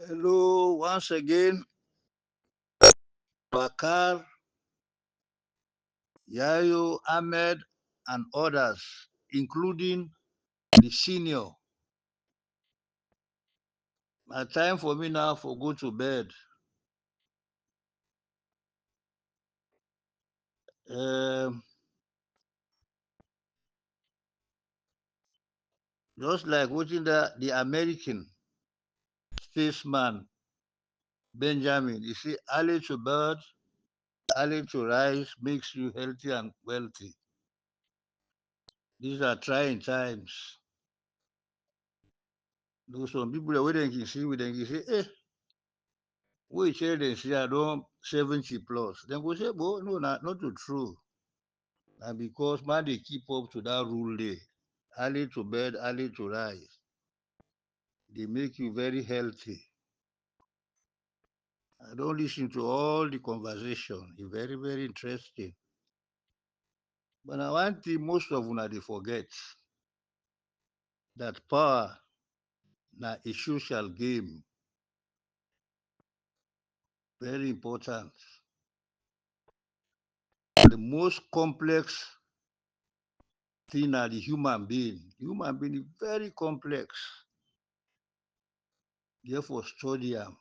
Hello, once again, Bakar, Yayo, Ahmed, and others, including the senior. My time for me now for go to bed. Um, just like watching the American spaceman Benjamin, you see, early to bed, early to rise makes you healthy and wealthy. These are trying times. Those some people that wait and see, we then say, we share them see I don't 70 plus. Then we say, "Bo, no, not too true." And because man they keep up to that rule day, early to bed, early to rise, they make you very healthy. I don't listen to all the conversation. It's very, very interesting. But I want thing most of una they forget that power na a social game. Very important. The most complex thing are the human being. Human being is very complex. Therefore, study them.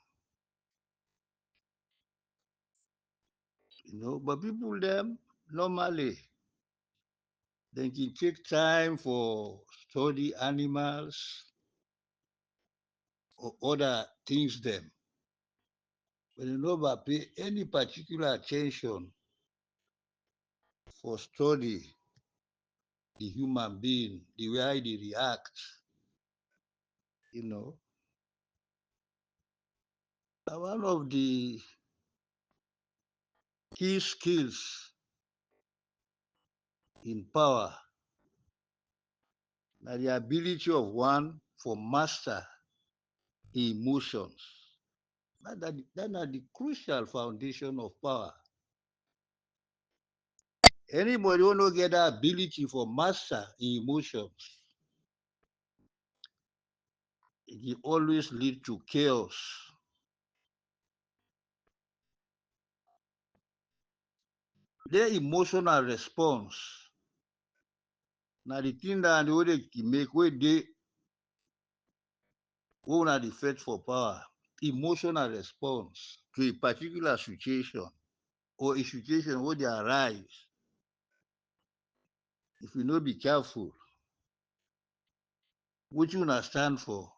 But people them normally they can take time for study animals or other things them. But they never pay any particular attention for study the human being, the way they react, you know. And one of the key skills in power is the ability of one for master emotions. That are the crucial foundation of power. Anybody who don't get that ability for master emotions, it will always lead to chaos. Their emotional response, now the thing that they make where they who are the fight for power, emotional response to a particular situation or a situation where they arise. If you not be careful, what you not stand for,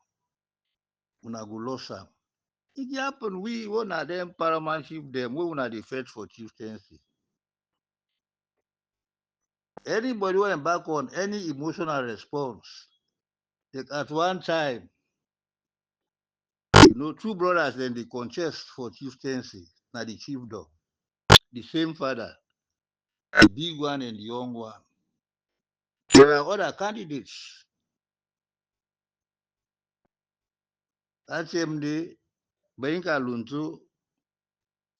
una go lose am. It happen we one of them paramountship them, we una the fight for chieftaincy. Anybody who embark on any emotional response, like at one time, two brothers then they contest for chieftaincy, now the chiefdom, the same father, the big one and the young one. There are other candidates. That same day, Benka Luntu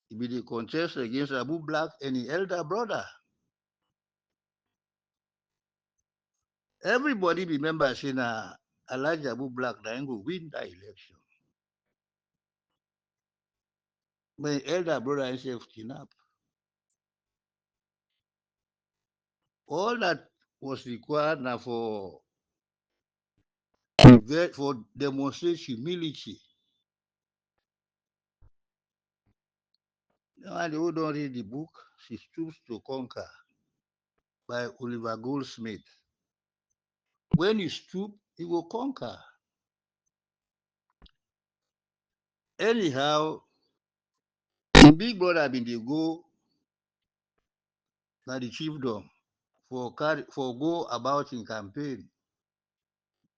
he be the contest against Abu Black and the elder brother. Everybody remember saying Elijah Abu Black na him go win that election. My elder brother himself kidnapped. All that was required now for demonstrate humility. Now, the who don't read the book, She Stoops to Conquer by Oliver Goldsmith. When you stoop, you will conquer. Anyhow, the big brother been dey go na the chiefdom for go about in campaign.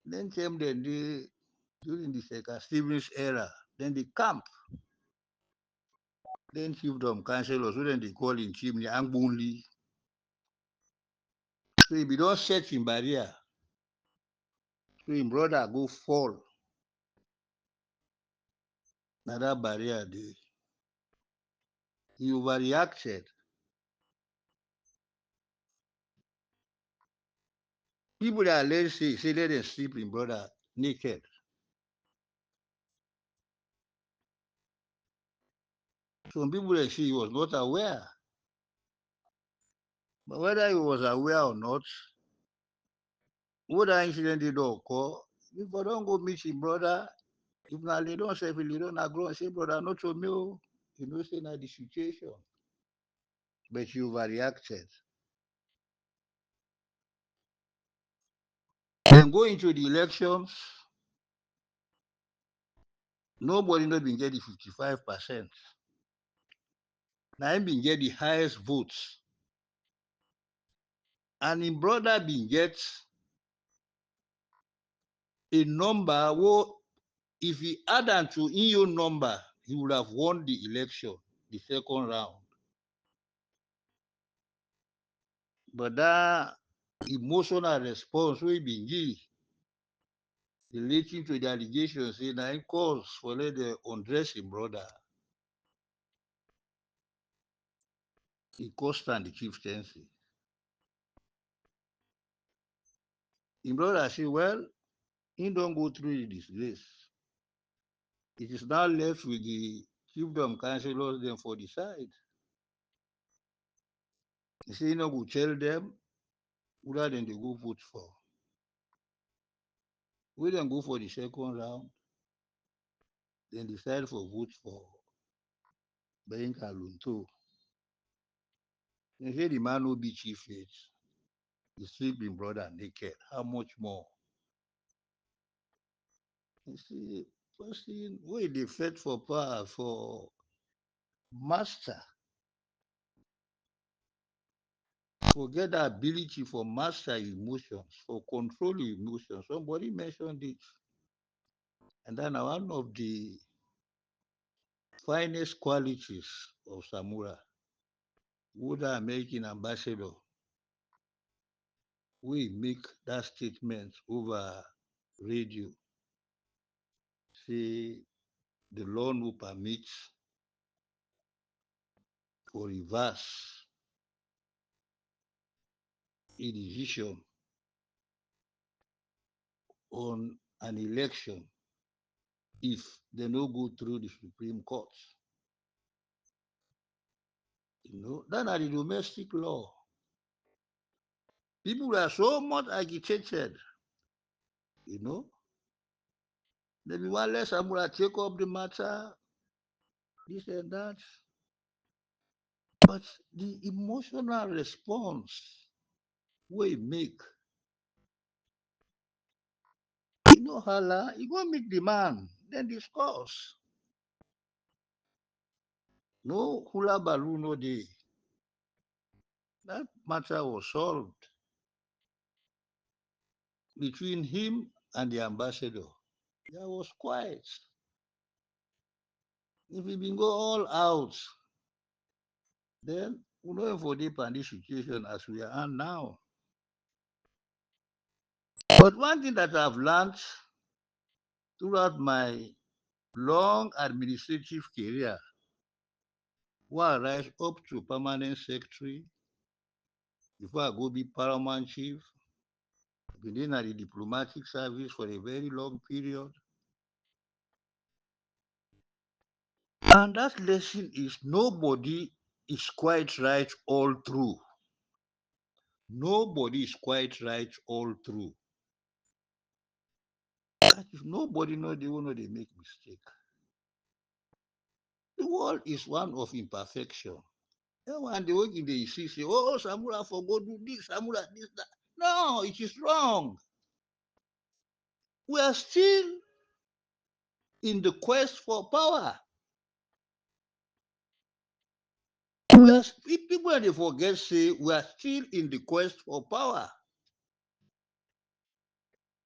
Then came during the Second Stevens era. Then the camp. Then chiefdom councillors, who then they call in chimney Angbunli. So if you don't set in barrier, so him brother go fall. Now that barrier he overreacted. People that let's say let them sleep in brother naked. Some people they say he was not aware. But whether he was aware or not, what that incident did occur, if I don't go meet him brother, if na they don't say if they don't agree and say brother, not to me, you know, say na the situation. But you overreacted. Then go into the elections, nobody not been get the 55%. Now him been get the highest votes. And him brother been get a number where if he add am to in your number, he would have won the election, the second round. But that emotional response we been give relating to the allegations say na him cause for let them undress him brother. He cost am the chieftaincy. Him brother say, well, he don't go through the disgrace. It is now left with the chiefdom councillors then for decide. He say he no go tell them whether then they go vote for. We then go for the second round, then decide for vote for Benka Lunto. They say the man will be chief yet. He sleep him brother naked. How much more? You see, person wey dey fight for power for master, forget the ability for master emotions, for control emotions. Somebody mentioned it, and then one of the finest qualities of Samura, who the American ambassador, we make that statement over radio, say the law no permits or reverse a decision on an election if they no go through the Supreme Court. You know, that are the domestic law. People are so much agitated, you know. They be one less Samura take up the matter, this and that. But the emotional response we make, you know, hala, you go meet the man, then discuss. No hula balloon no day. That matter was solved between him and the ambassador. There was quiet. If we been go all out, then we know for deep and this situation as we are now. But one thing that I've learned throughout my long administrative career, where I rise up to permanent secretary, before I go be paramount chief, I've been at the diplomatic service for a very long period. And that lesson is nobody is quite right all through. Nobody is quite right all through. That is nobody know they will know they make mistake. The world is one of imperfection. That one the way they see say, oh, Samura forgot do this, Samura this, that. No, it is wrong. We are still in the quest for power. People they forget say we are still in the quest for power.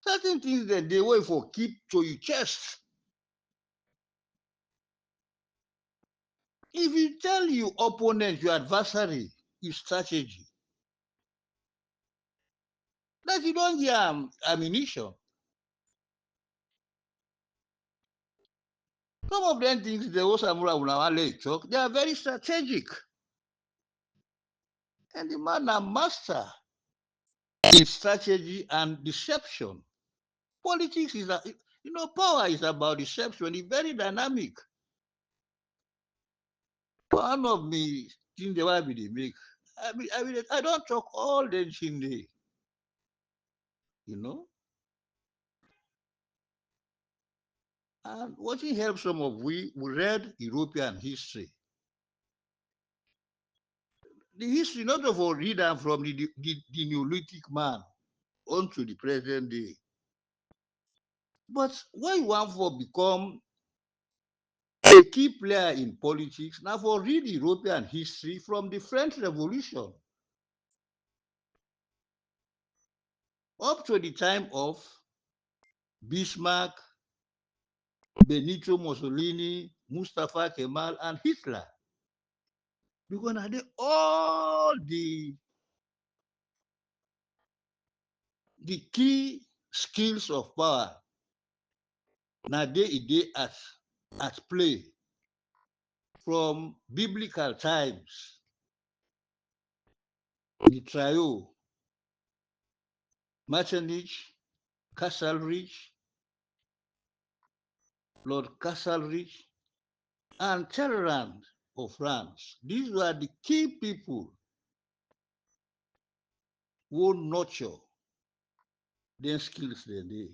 Certain things that they wait for keep to your chest. If you tell your opponent, your adversary, your strategy, that you don't get ammunition. Some of them things the Osamura will talk, they are very strategic. And the man a master in strategy and deception. Politics is power is about deception. It's very dynamic. One of me things the way they make. I don't talk all the thing they, you know. And what it helps some of we read European history. The history not of all read them from the Neolithic man onto the present day. But why you want for become a key player in politics now for read European history from the French Revolution up to the time of Bismarck, Benito Mussolini, Mustafa Kemal, and Hitler. Because now they all the key skills of power now they at play from biblical times. The trio, Metternich, Castlereagh, Lord Castlereagh, and Talleyrand of France. These were the key people who nurture their skills they day.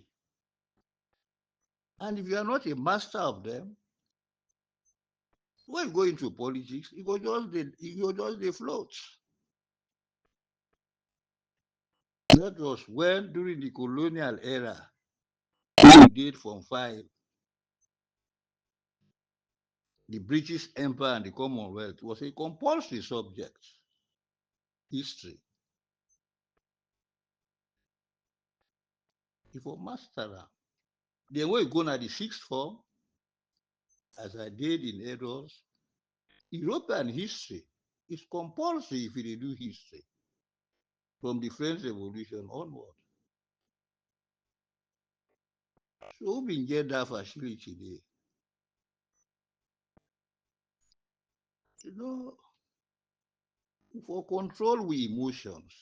And if you are not a master of them, when you go into politics, you go just the float. That was when during the colonial era we did from five, the British Empire and the Commonwealth was a compulsory subject, history. If you master them. Then when you go to the sixth form, as I did in Edos, European history is compulsory if you do history from the French Revolution onward. So we get that facility there. You know, for control we emotions.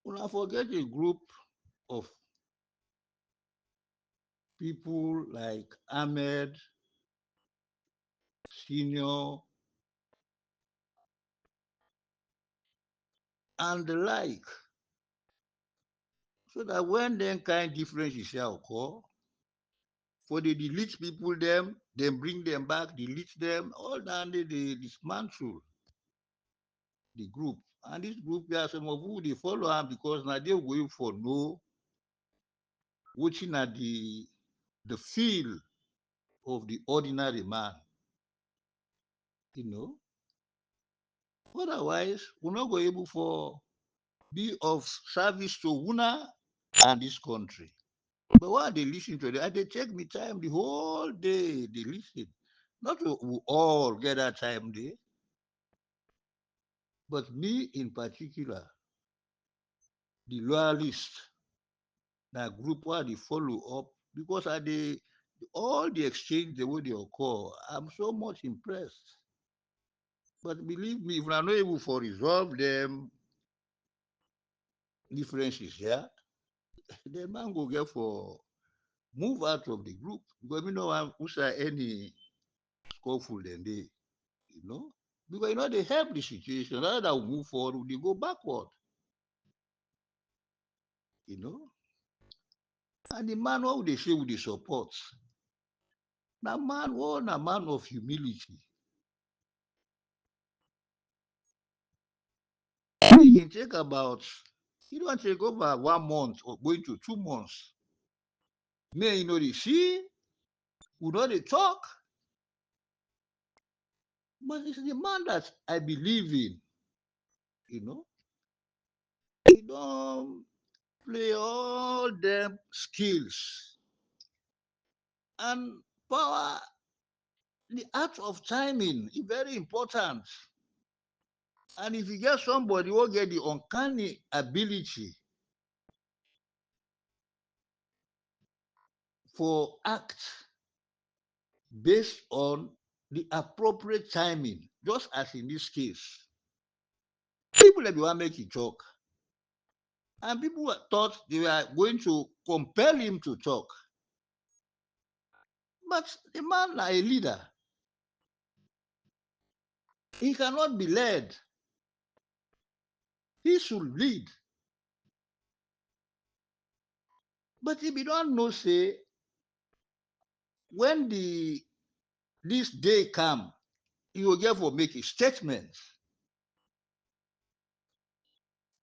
When I forget a group of people like Ahmed, Senior, and the like, so that when then kind differences shall occur, for the delete people them, then bring them back, delete them, all that they dismantle the group. And this group, there are some of who they follow them because now they're going for no, watching at the feel of the ordinary man, you know. Otherwise, we're not going able for be of service to Una and this country. But while they listen to it, they take me time the whole day, they listen. Not to we all get that time there, but me in particular, the loyalists, that group where they follow up, because I they all the exchange the way they occur, I'm so much impressed. But believe me, if I'm not able to resolve them differences here, the man go get for move out of the group. Because we know who's any skillful than they, you know. Because you know they help the situation. Rather than move forward, they go backward, you know. And the man what they say with the support. Now man, what a man of humility. You can take about you don't take over 1 month or going to 2 months. May you know they see, we know they talk, but it's the man that I believe in, you know. He don't play all them skills and power, the art of timing is very important. And if you get somebody who get the uncanny ability for act based on the appropriate timing, just as in this case, people that want to make it talk, and people thought they were going to compel him to talk. But the man is a leader. He cannot be led. He should lead. But if you don't know, say, when this day come, he will therefore make a statement.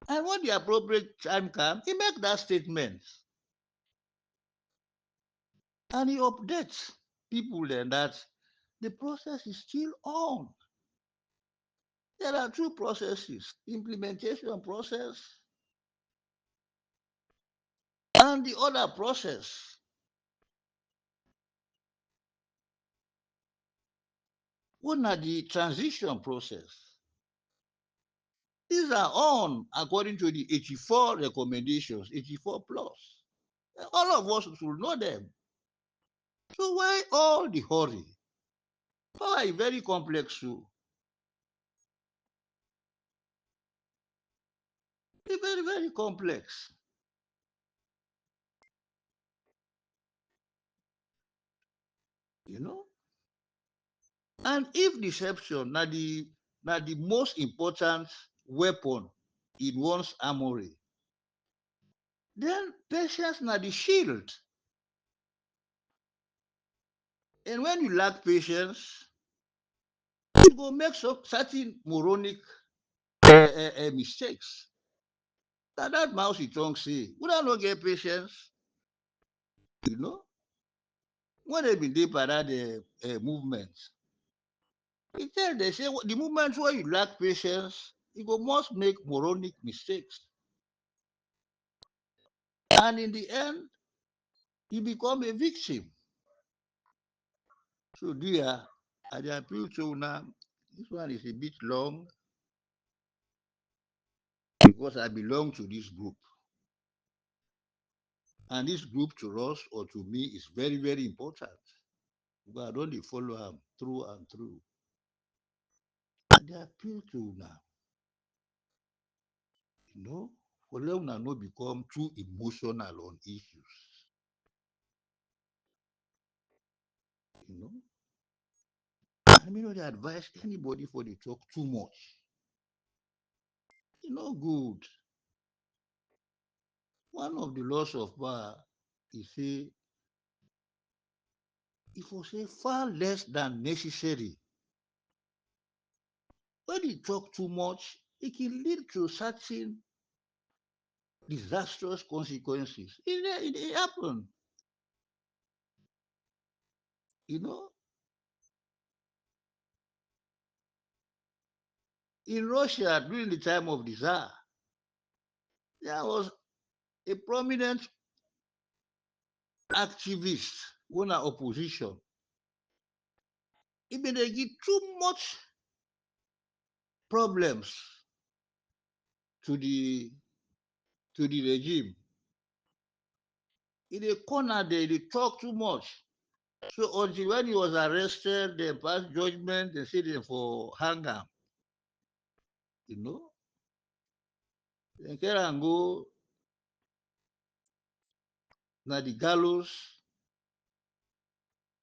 And when the appropriate time comes, he make that statement. And he updates people then that the process is still on. There are two processes, implementation process and the other process. What are the transition process? These are on according to the 84 recommendations, 84 plus. All of us should know them. So why all the hurry? Power is very complex too. It's very, very complex. You know? And if deception now the most important weapon in one's armory, then patience now the shield. And when you lack patience, you go make some certain moronic mistakes. That mouse tongue say, we don't get patience, you know. When they been deep at that movement, it tell they say the movement where you lack patience, you go must make moronic mistakes. And in the end, you become a victim. So dear, I appeal to now, this one is a bit long because I belong to this group. And this group to us or to me is very, very important. But I don't follow them through and through. And I appeal to now, you know, for them not become too emotional on issues. You know, I mean, not advise anybody for the talk too much. You know, good. One of the laws of power is say, if you say far less than necessary, when you talk too much, it can lead to certain disastrous consequences. It happened, you know. In Russia, during the time of the Tsar, there was a prominent activist, one opposition. Even they give too much problems to the regime. In a corner there, they talk too much. So until when he was arrested, they passed judgment, they said him for hunger, you know. They can go na the gallows,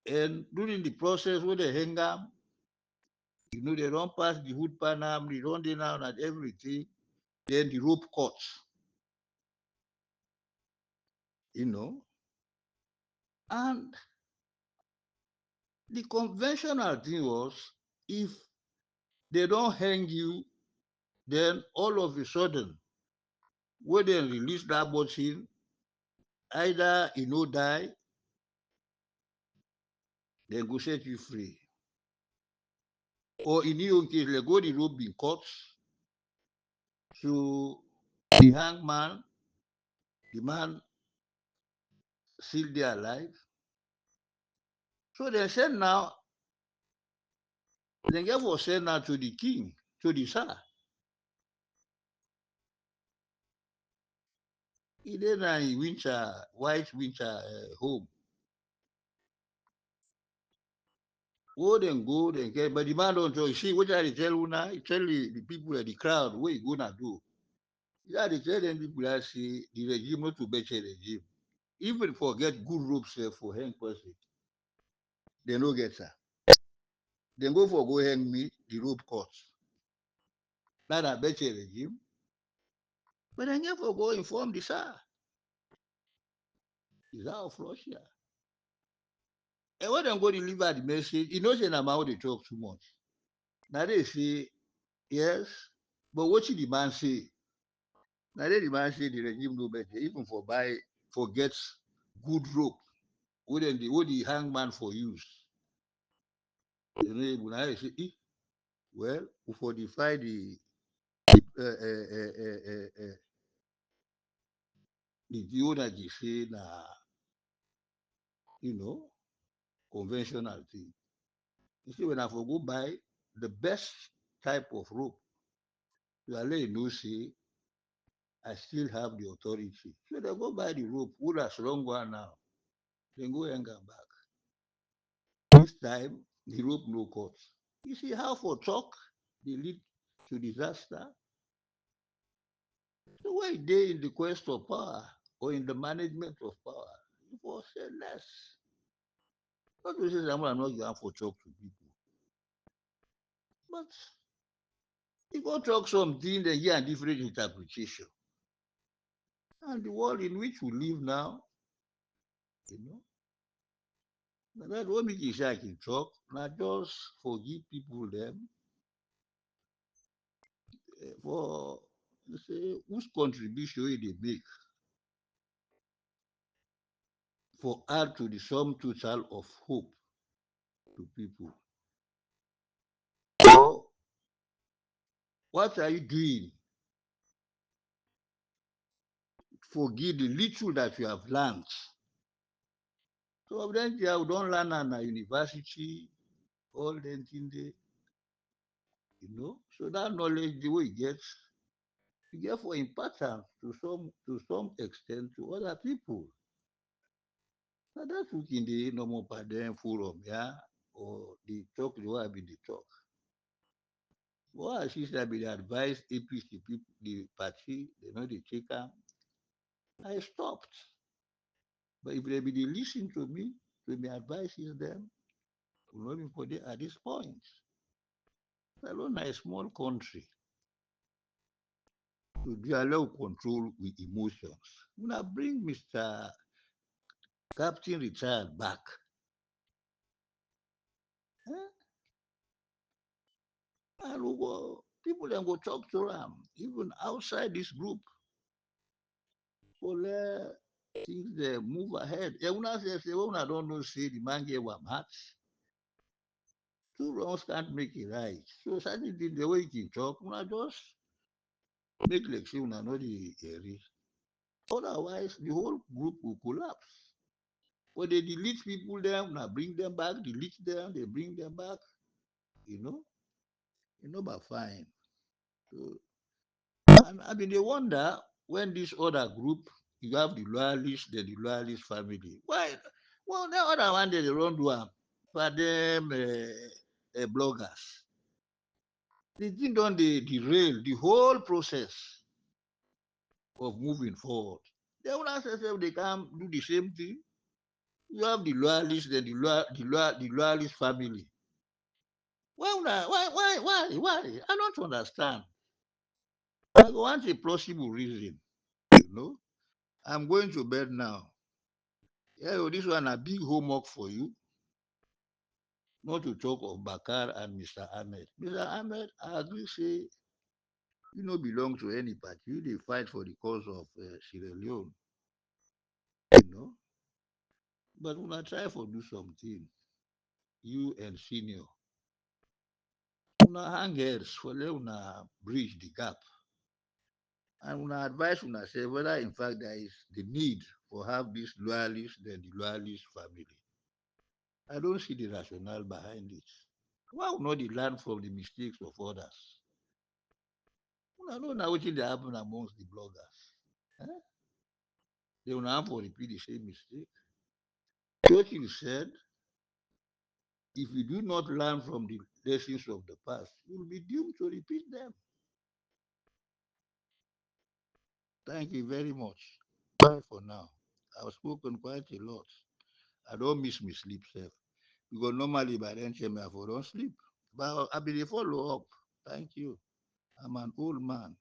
and during the process where they hang am, you know, they don't pass the hood panam, they don't down at everything, then the rope cuts, you know. And the conventional thing was if they don't hang you, then all of a sudden, when they release that button, either you know die, they go set you free. Or in your own case, they go the rope being cut, so the hangman, the man still there alive. So they said now, they gave was sent now to the king, to the Tsar. He then in winter, white winter home. Go, then get, but the man don't tell you. See, what I tell you now, you tell the people at the crowd what you gonna do. Yeah, they tell them people that say the regime not to better regime. Even forget good ropes for hang person. they no get her. Then go for go hang me, the rope cut. Now that bet regime. But then you for go inform the Tsar. Is out of Russia. And when they go deliver the message, you know say na how they talk too much. Now they say, yes, but what should the man say? Now they the man say the regime no better, even for buy forget good rope. What the hangman for use. You know, when I say, well, we fortify uh, uh, uh, uh, uh, the deal that you say na, you know, conventional thing. You see, when I for go buy the best type of rope, you are letting know say I still have the authority. So they go buy the rope. Who has long one now? Then go hang am back. This time the rope no cut. You see how for talk they lead to disaster. So why they in the quest of power or in the management of power? You for say less. Not to say someone I'm not going for talk to people, but you go talk something, then get a different interpretation. And the world in which we live now, you know, that what make you say I can talk, not just forgive people them for say whose contribution they make for add to the sum total of hope to people. So what are you doing? Forgive the little that you have learned. So then you don't learn at a university, all them things they, you know. So that knowledge the way you get for importance to some extent to other people. Now that's what in the normal pattern forum, yeah, or the talk the way I been the talk. Well, I see that be the advice APC people, the party, they know they take am. I stopped. But if they be they listen to me advices them, will not be for them at this point. Alone a small country to do allow control with emotions. When I bring Mr. Captain retired back, eh? And we go, people then go talk to them, even outside this group, for let things they move ahead. Yeah, when I say, when I don't know, say the man gave one heart, two wrongs can't make it right. So certain things, the way you can talk, when I just make like say, when I know the area. Otherwise, the whole group will collapse. But they delete people them, now bring them back, delete them, they bring them back, you know, but fine. So, and I mean, they wonder when this other group, you have the loyalists, then the loyalist family. Why? Well, the other one, they don't do them. For them, bloggers. The thing don't they derail the whole process of moving forward. They will ask themselves, they can do the same thing. You have the loyalists, then the loyalist family. Why? I don't understand. I want a plausible reason. You know, I'm going to bed now. Yeah, oh, this one a big homework for you. Not to talk of Bakar and Mr. Ahmed. Mr. Ahmed, I agree. Say you no belong to any party. You they fight for the cause of Sierra Leone. You know, but when I try for do something, you and senior, una hang heads for let una bridge the gap. And una advise una say whether in fact there is the need for have this loyalist then the loyalist family. I don't see the rationale behind it. Why would not they learn from the mistakes of others? I don't know what they happen amongst the bloggers. Eh? They will not for repeat the same mistake. Churchill said, if you do not learn from the lessons of the past, you will be doomed to repeat them. Thank you very much. Bye for now. I've spoken quite a lot. I don't miss my sleep, sir. Because normally by then, I don't sleep. But I be the follow up. Thank you. I'm an old man.